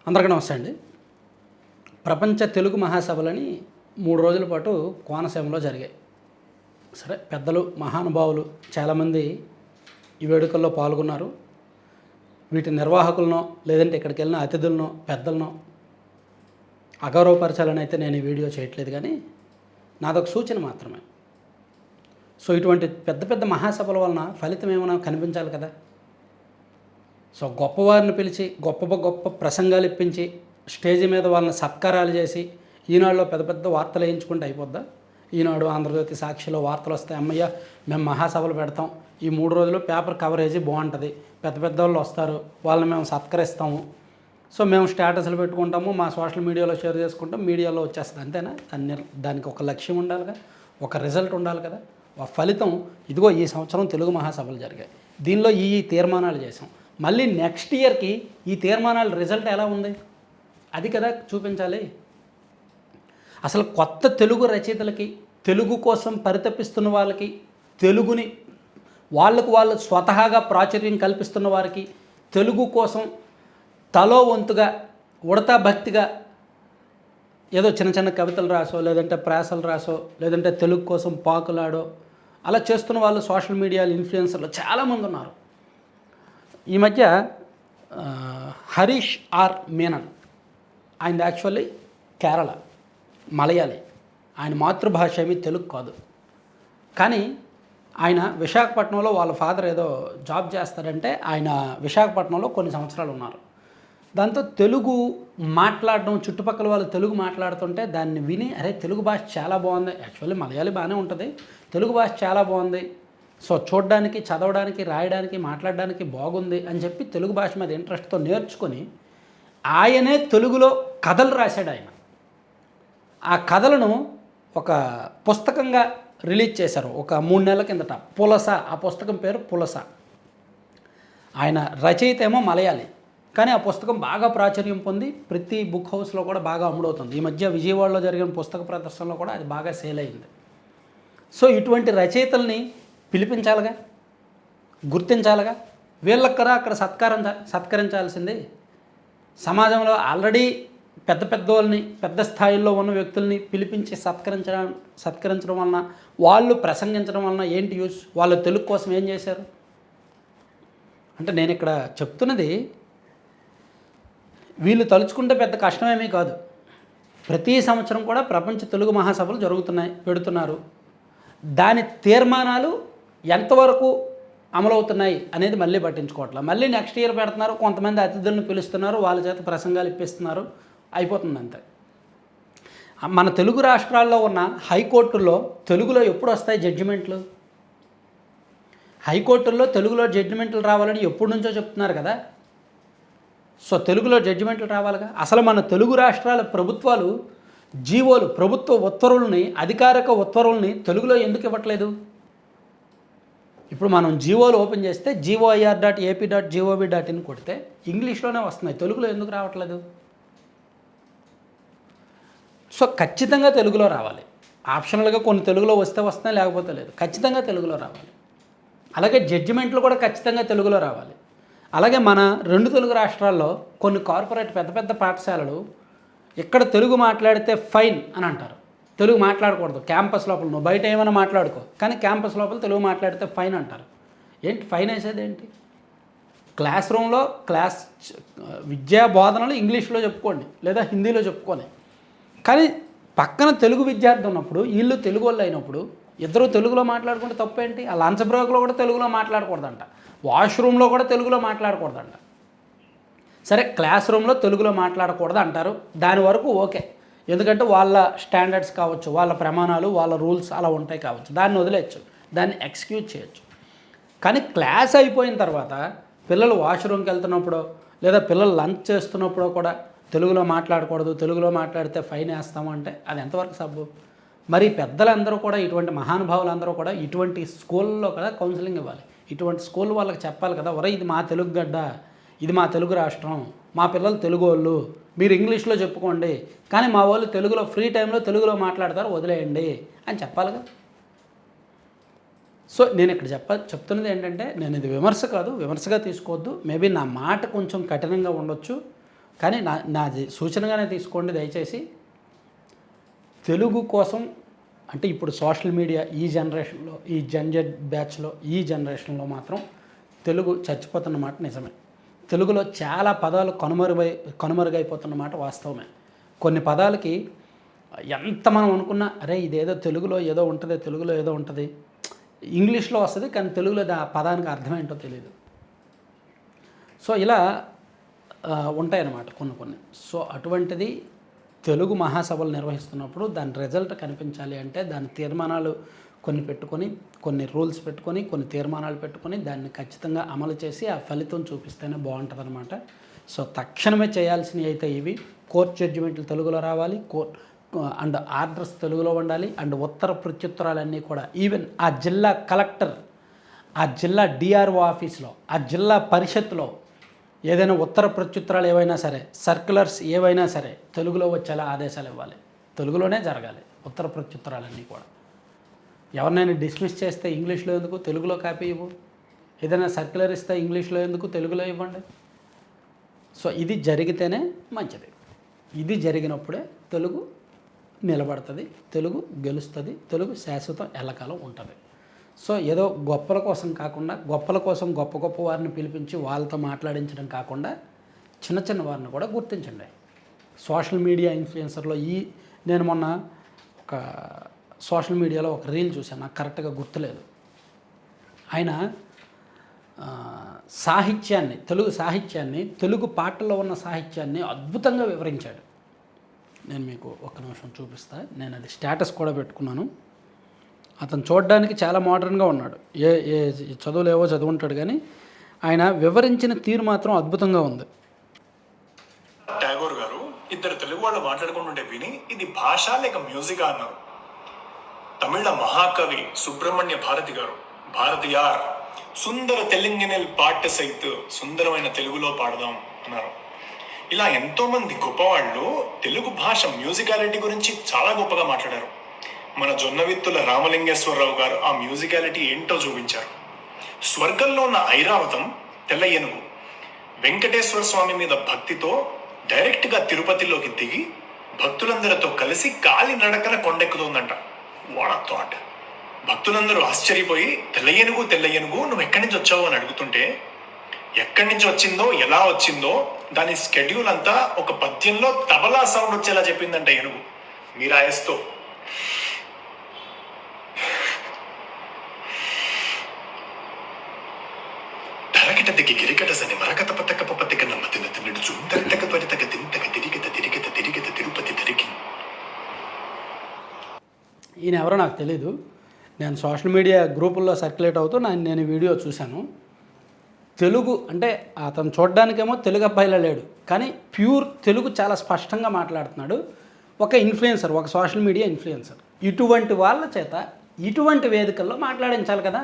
అందరికీ నమస్తే అండి. ప్రపంచ తెలుగు మహాసభలని 3 రోజుల పాటు కోనసీమలో జరిగాయి. సరే, పెద్దలు మహానుభావులు చాలామంది ఈ వేడుకల్లో పాల్గొన్నారు. వీటి నిర్వాహకులనో లేదంటే ఇక్కడికి వెళ్ళిన అతిథులనో పెద్దలనో అగౌరవపరచాలని అయితే నేను ఈ వీడియో చేయట్లేదు, కానీ నాదొక సూచన మాత్రమే. సో ఇటువంటి పెద్ద పెద్ద మహాసభల వలన ఫలితం ఏమైనా కనిపించాలి కదా. సో గొప్పవారిని పిలిచి గొప్ప ప్రసంగాలు ఇప్పించి స్టేజ్ మీద వాళ్ళని సత్కారాలు చేసి ఈనాడులో పెద్ద పెద్ద వార్తలు వేయించుకుంటే అయిపోద్దా? ఈనాడు, ఆంధ్రజ్యోతి, సాక్షిలో వార్తలు వస్తాయి, అమ్మయ్య మేము మహాసభలు పెడతాం, ఈ 3 రోజులు పేపర్ కవరేజీ బాగుంటుంది, పెద్ద పెద్ద వాళ్ళు వస్తారు, వాళ్ళని మేము సత్కరిస్తాము, సో మేము స్టేటస్లు పెట్టుకుంటాము, మా సోషల్ మీడియాలో షేర్ చేసుకుంటాం, మీడియాలో వచ్చేస్తుంది, అంతేనా? దానికి ఒక లక్ష్యం ఉండాలిగా, ఒక రిజల్ట్ ఉండాలి కదా. ఆ ఫలితం ఇదిగో ఈ సంవత్సరం తెలుగు మహాసభలు జరిగాయి, దీనిలో ఈ తీర్మానాలు చేసాం, మళ్ళీ నెక్స్ట్ ఇయర్కి ఈ తీర్మానాల రిజల్ట్ ఎలా ఉంది అది కదా చూపించాలి. అసలు కొత్త తెలుగు రచయితలకి, తెలుగు కోసం పరితపిస్తున్న వాళ్ళకి, తెలుగుని వాళ్ళు స్వతహాగా ప్రాచుర్యం కల్పిస్తున్న వారికి, తెలుగు కోసం తలో వంతుగా ఉడతా భక్తిగా ఏదో చిన్న చిన్న కవితలు రాసో లేదంటే ప్రాసలు రాసో లేదంటే తెలుగు కోసం పాకులాడో అలా చేస్తున్న వాళ్ళు సోషల్ మీడియాలో ఇన్ఫ్లుయెన్సర్లు చాలామంది ఉన్నారు. ఈ మధ్య హరీష్ ఆర్ మీనన్, ఆయన యాక్చువల్లీ కేరళ మలయాళీ, ఆయన మాతృభాష ఏమీ తెలుగు కాదు, కానీ ఆయన విశాఖపట్నంలో వాళ్ళ ఫాదర్ ఏదో జాబ్ చేస్తారంటే ఆయన విశాఖపట్నంలో కొన్ని సంవత్సరాలు ఉన్నారు. దాంతో తెలుగు మాట్లాడడం, చుట్టుపక్కల వాళ్ళు తెలుగు మాట్లాడుతుంటే దాన్ని విని అరే తెలుగు భాష చాలా బాగుంది, యాక్చువల్లీ మలయాళీ బాగానే ఉంటుంది, తెలుగు భాష చాలా బాగుంది, సో చూడడానికి, చదవడానికి, రాయడానికి, మాట్లాడడానికి బాగుంది అని చెప్పి తెలుగు భాష మీద ఇంట్రెస్ట్తో నేర్చుకొని ఆయనే తెలుగులో కథలు రాశాడు. ఆయన ఆ కథలను ఒక పుస్తకంగా రిలీజ్ చేశారు ఒక 3 నెలల కిందట. పులస, ఆ పుస్తకం పేరు పులస. ఆయన రచయిత ఏమో మలయాళీ, కానీ ఆ పుస్తకం బాగా ప్రాచుర్యం పొంది ప్రతి బుక్ హౌస్లో కూడా బాగా అమ్ముడవుతుంది. ఈ మధ్య విజయవాడలో జరిగిన పుస్తక ప్రదర్శనలో కూడా అది బాగా సేల్ అయింది. సో ఇటువంటి రచయితల్ని పిలిపించాలిగా, గుర్తించాలిగా, వీళ్ళక్కరా అక్కడ సత్కరించాల్సింది. సమాజంలో ఆల్రెడీ పెద్ద వాళ్ళని, పెద్ద స్థాయిల్లో ఉన్న వ్యక్తుల్ని పిలిపించి సత్కరించడం వలన, వాళ్ళు ప్రసంగించడం వలన ఏంటి యూస్? వాళ్ళు తెలుగు కోసం ఏం చేశారు అంటే, నేను ఇక్కడ చెప్తున్నది వీళ్ళు తలుచుకుంటే పెద్ద కష్టమేమీ కాదు. ప్రతి సంవత్సరం కూడా ప్రపంచ తెలుగు మహాసభలు పెడుతున్నారు. దాని తీర్మానాలు ఎంతవరకు అమలవుతున్నాయి అనేది మళ్ళీ పట్టించుకోవట్లేదు. మళ్ళీ నెక్స్ట్ ఇయర్ పెడుతున్నారు, కొంతమంది అతిథులను పిలుస్తున్నారు, వాళ్ళ చేత ప్రసంగాలు ఇప్పిస్తున్నారు, అయిపోతుంది అంతే. మన తెలుగు రాష్ట్రాల్లో ఉన్న హైకోర్టుల్లో తెలుగులో ఎప్పుడు వస్తాయి జడ్జిమెంట్లు? హైకోర్టుల్లో తెలుగులో జడ్జిమెంట్లు రావాలని ఎప్పటి నుంచో చెప్తున్నారు కదా. సో తెలుగులో జడ్జిమెంట్లు రావాలిగా. అసలు మన తెలుగు రాష్ట్రాల ప్రభుత్వాలు జీవోలు, ప్రభుత్వ ఉత్తర్వుల్ని, అధికారిక ఉత్తర్వుల్ని తెలుగులో ఎందుకు ఇవ్వట్లేదు? ఇప్పుడు మనం జీవోలు ఓపెన్ చేస్తే GOIR.AP.gov.in కొడితే ఇంగ్లీష్లోనే వస్తున్నాయి, తెలుగులో ఎందుకు రావట్లేదు? సో ఖచ్చితంగా తెలుగులో రావాలి. ఆప్షనల్గా కొన్ని తెలుగులో వస్తున్నాయి, లేకపోతే లేదు. ఖచ్చితంగా తెలుగులో రావాలి. అలాగే జడ్జిమెంట్లు కూడా ఖచ్చితంగా తెలుగులో రావాలి. అలాగే మన 2 తెలుగు రాష్ట్రాల్లో కొన్ని కార్పొరేట్ పెద్ద పాఠశాలలు ఇక్కడ తెలుగు మాట్లాడితే ఫైన్ అని అంటారు. తెలుగు మాట్లాడకూడదు క్యాంపస్ లోపల, నువ్వు బయట ఏమైనా మాట్లాడుకో, కానీ క్యాంపస్ లోపల తెలుగు మాట్లాడితే ఫైన్ అంటారు. ఏంటి ఫైన్ వేసేది ఏంటి? క్లాస్ రూమ్లో విద్యా బోధనలు ఇంగ్లీష్లో చెప్పుకోండి లేదా హిందీలో చెప్పుకోండి, కానీ పక్కన తెలుగు విద్యార్థి ఉన్నప్పుడు, వీళ్ళు తెలుగు వాళ్ళు అయినప్పుడు ఇద్దరు తెలుగులో మాట్లాడుకుంటే తప్పేంటి? ఆ లంచ్ బ్రేక్లో కూడా తెలుగులో మాట్లాడకూడదంట, వాష్రూమ్లో కూడా తెలుగులో మాట్లాడకూడదంట. సరే, క్లాస్ రూమ్లో తెలుగులో మాట్లాడకూడదు అంటారు, దాని వరకు ఓకే, ఎందుకంటే వాళ్ళ స్టాండర్డ్స్ కావచ్చు, వాళ్ళ ప్రమాణాలు, వాళ్ళ రూల్స్ అలా ఉంటాయి కావచ్చు, దాన్ని వదిలేయచ్చు, దాన్ని ఎక్స్క్యూజ్ చేయొచ్చు. కానీ క్లాస్ అయిపోయిన తర్వాత పిల్లలు వాష్రూమ్కి వెళ్తున్నప్పుడు లేదా పిల్లలు లంచ్ చేస్తున్నప్పుడు కూడా తెలుగులో మాట్లాడకూడదు, తెలుగులో మాట్లాడితే ఫైన్ వేస్తాము అంటే అది ఎంతవరకు సబ్బు? మరి పెద్దలందరూ కూడా, ఇటువంటి మహానుభావులందరూ కూడా ఇటువంటి స్కూల్లో కదా కౌన్సిలింగ్ ఇవ్వాలి. ఇటువంటి స్కూల్ వాళ్ళకి చెప్పాలి కదా, ఒరే ఇది మా తెలుగు గడ్డ, ఇది మా తెలుగు రాష్ట్రం, మా పిల్లలు తెలుగు వాళ్ళు, మీరు ఇంగ్లీష్లో చెప్పుకోండి, కానీ మా వాళ్ళు తెలుగులో ఫ్రీ టైంలో తెలుగులో మాట్లాడతారు, వదిలేయండి అని చెప్పాలిగా. సో నేను ఇక్కడ చెప్తున్నది ఏంటంటే, నేను ఇది విమర్శ కాదు, విమర్శగా తీసుకోవద్దు, మేబీ నా మాట కొంచెం కఠినంగా ఉండొచ్చు, కానీ నాది సూచనగానే తీసుకోండి దయచేసి. తెలుగు కోసం అంటే ఇప్పుడు సోషల్ మీడియా ఈ జనరేషన్లో, ఈ జెడ్ బ్యాచ్లో, ఈ జనరేషన్లో మాత్రం తెలుగు చచ్చిపోతున్నమాట నిజమే. తెలుగులో చాలా పదాలు కనుమరుగైపోతున్నమాట వాస్తవమే. కొన్ని పదాలకి ఎంత మనం అనుకున్నా అరే ఇదేదో తెలుగులో ఏదో ఉంటుంది, తెలుగులో ఏదో ఉంటుంది, ఇంగ్లీష్లో వస్తుంది కానీ తెలుగులో ఆ పదానికి అర్థం ఏంటో తెలియదు. సో ఇలా ఉంటాయన్నమాట కొన్ని. సో అటువంటిది తెలుగు మహాసభలు నిర్వహిస్తున్నప్పుడు దాని రిజల్ట్ కనిపించాలి అంటే దాని తీర్మానాలు కొన్ని పెట్టుకొని, కొన్ని రూల్స్ పెట్టుకొని, కొన్ని తీర్మానాలు పెట్టుకొని దాన్ని ఖచ్చితంగా అమలు చేసి ఆ ఫలితం చూపిస్తేనే బాగుంటుంది అనమాట. సో తక్షణమే చేయాల్సినవి అయితే ఇవి. కోర్టు జడ్జిమెంట్లు తెలుగులో రావాలి, అండ్ ఆర్డర్స్ తెలుగులో ఉండాలి, అండ్ ఉత్తర ప్రత్యుత్తరాలన్నీ కూడా ఈవెన్ ఆ జిల్లా కలెక్టర్, ఆ జిల్లా డిఆర్ఓ ఆఫీస్లో, ఆ జిల్లా పరిషత్లో ఏదైనా ఉత్తర ప్రత్యుత్తరాలు ఏవైనా సరే, సర్క్యులర్స్ ఏవైనా సరే తెలుగులో వచ్చేలా ఆదేశాలు ఇవ్వాలి. తెలుగులోనే జరగాలి ఉత్తర ప్రత్యుత్తరాలన్నీ కూడా. ఎవరినైనా డిస్మిస్ చేస్తే ఇంగ్లీష్లో ఎందుకు, తెలుగులో కాపీ ఇవ్వు. ఏదైనా సర్క్యులర్ ఇస్తే ఇంగ్లీష్లో ఎందుకు, తెలుగులో ఇవ్వండి. సో ఇది జరిగితేనే మంచిది. ఇది జరిగినప్పుడే తెలుగు నిలబడుతుంది, తెలుగు గెలుస్తుంది, తెలుగు శాశ్వతం ఎల్లకాలం ఉంటుంది. సో ఏదో గొప్పల కోసం కాకుండా, గొప్పల కోసం గొప్ప వారిని పిలిపించి వాళ్ళతో మాట్లాడించడం కాకుండా చిన్న చిన్న వారిని కూడా గుర్తించండి. సోషల్ మీడియా ఇన్ఫ్లుయెన్సర్లో నేను మొన్న ఒక సోషల్ మీడియాలో ఒక రీల్ చూశాను, నాకు కరెక్ట్గా గుర్తులేదు. ఆయన సాహిత్యాన్ని, తెలుగు సాహిత్యాన్ని, తెలుగు పాటల్లో ఉన్న సాహిత్యాన్ని అద్భుతంగా వివరించాడు. నేను మీకు ఒక్క నిమిషం చూపిస్తా. నేను అది స్టేటస్ కూడా పెట్టుకున్నాను. అతను చూడడానికి చాలా మోడర్న్గా ఉన్నాడు, ఏ చదువులు ఏవో చదువుంటాడు, కానీ ఆయన వివరించిన తీరు మాత్రం అద్భుతంగా ఉంది. టాగోర్ గారు ఇద్దరు తెలుగు వాళ్ళు మాట్లాడుకుంటుంటే విని ఇది భాష లేక మ్యూజిక్ అన్నారు. తమిళ మహాకవి సుబ్రహ్మణ్య భారతి గారు భారతియార్ సుందర తెలంగాణల్ పాట సైతు సుందరమైన తెలుగులో పాడదాం అన్నారు. ఇలా ఎంతో మంది గొప్పవాళ్ళు తెలుగు భాష మ్యూజికాలిటీ గురించి చాలా గొప్పగా మాట్లాడారు. మన జొన్నవిత్తుల రామలింగేశ్వరరావు గారు ఆ మ్యూజికాలిటీ ఏంటో చూపించారు. స్వర్గంలో ఉన్న ఐరావతం తెల్ల ఏనుగు వెంకటేశ్వర స్వామి మీద భక్తితో డైరెక్ట్గా తిరుపతిలోకి దిగి భక్తులందరితో కలిసి కాలి నడకన కొండెక్కుతుందంట. What a thought. భక్తులందరూ ఆశ్చర్యపోయి తెల్ల ఏనుగు నువ్వు ఎక్కడి నుంచి వచ్చావు అని అడుగుతుంటే ఎక్కడి నుంచి వచ్చిందో, ఎలా వచ్చిందో దాని స్కెడ్యూల్ అంతా ఒక పద్యంలో తబలా సౌండ్ వచ్చేలా చెప్పిందంట ఏనుగు మీరాయస్తో. తరకిటదికి గిరికటసని మరకత పతక పపతిక నమ్మతిన తిన్నడు చుంతరితక త్వరితక తింతక తిరిగిత తిరుపతి తిరిగి. ఈయన ఎవరో నాకు తెలీదు. నేను సోషల్ మీడియా గ్రూపుల్లో సర్క్యులేట్ అవుతూ నేను వీడియో చూశాను. తెలుగు అంటే అతను చూడడానికేమో తెలుగు అబ్బాయిలా లేడు, కానీ ప్యూర్ తెలుగు చాలా స్పష్టంగా మాట్లాడుతున్నాడు. ఒక ఇన్ఫ్లుయెన్సర్, ఒక సోషల్ మీడియా ఇన్ఫ్లుయెన్సర్. ఇటువంటి వాళ్ళ చేత ఇటువంటి వేదికల్లో మాట్లాడించాలి కదా.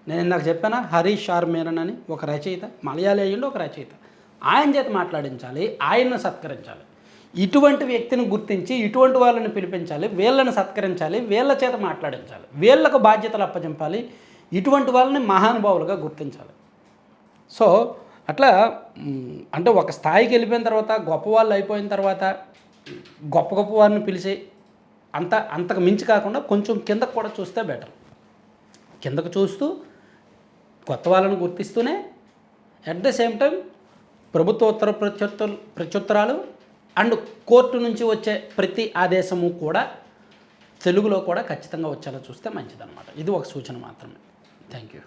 నేను ఇందాక చెప్పానా, హరీష్ ఆర్ మీరన్ అని ఒక రచయిత, మలయాళీ అయ్యిండు ఒక రచయిత. ఆయన చేత మాట్లాడించాలి, ఆయన్ని సత్కరించాలి. ఇటువంటి వ్యక్తిని గుర్తించి ఇటువంటి వాళ్ళని పిలిపించాలి, వీళ్ళని సత్కరించాలి, వీళ్ళ చేత మాట్లాడించాలి, వీళ్ళకు బాధ్యతలు అప్పచెంపాలి, ఇటువంటి వాళ్ళని మహానుభావులుగా గుర్తించాలి. సో అట్లా అంటే ఒక స్థాయికి వెళ్ళిపోయిన తర్వాత, గొప్పవాళ్ళు అయిపోయిన తర్వాత గొప్ప వారిని పిలిచి అంతకు మించి కాకుండా కొంచెం కిందకు కూడా చూస్తే బెటర్. కిందకు చూస్తూ కొత్త వాళ్ళని గుర్తిస్తూనే అట్ ద సేమ్ టైం ప్రభుత్వ ఉత్తర ప్రత్యుత్తరాలు అండ్ కోర్టు నుంచి వచ్చే ప్రతి ఆదేశము కూడా తెలుగులో కూడా ఖచ్చితంగా వచ్చేలా చూస్తే మంచిదన్నమాట. ఇది ఒక సూచన మాత్రమే. Thank you.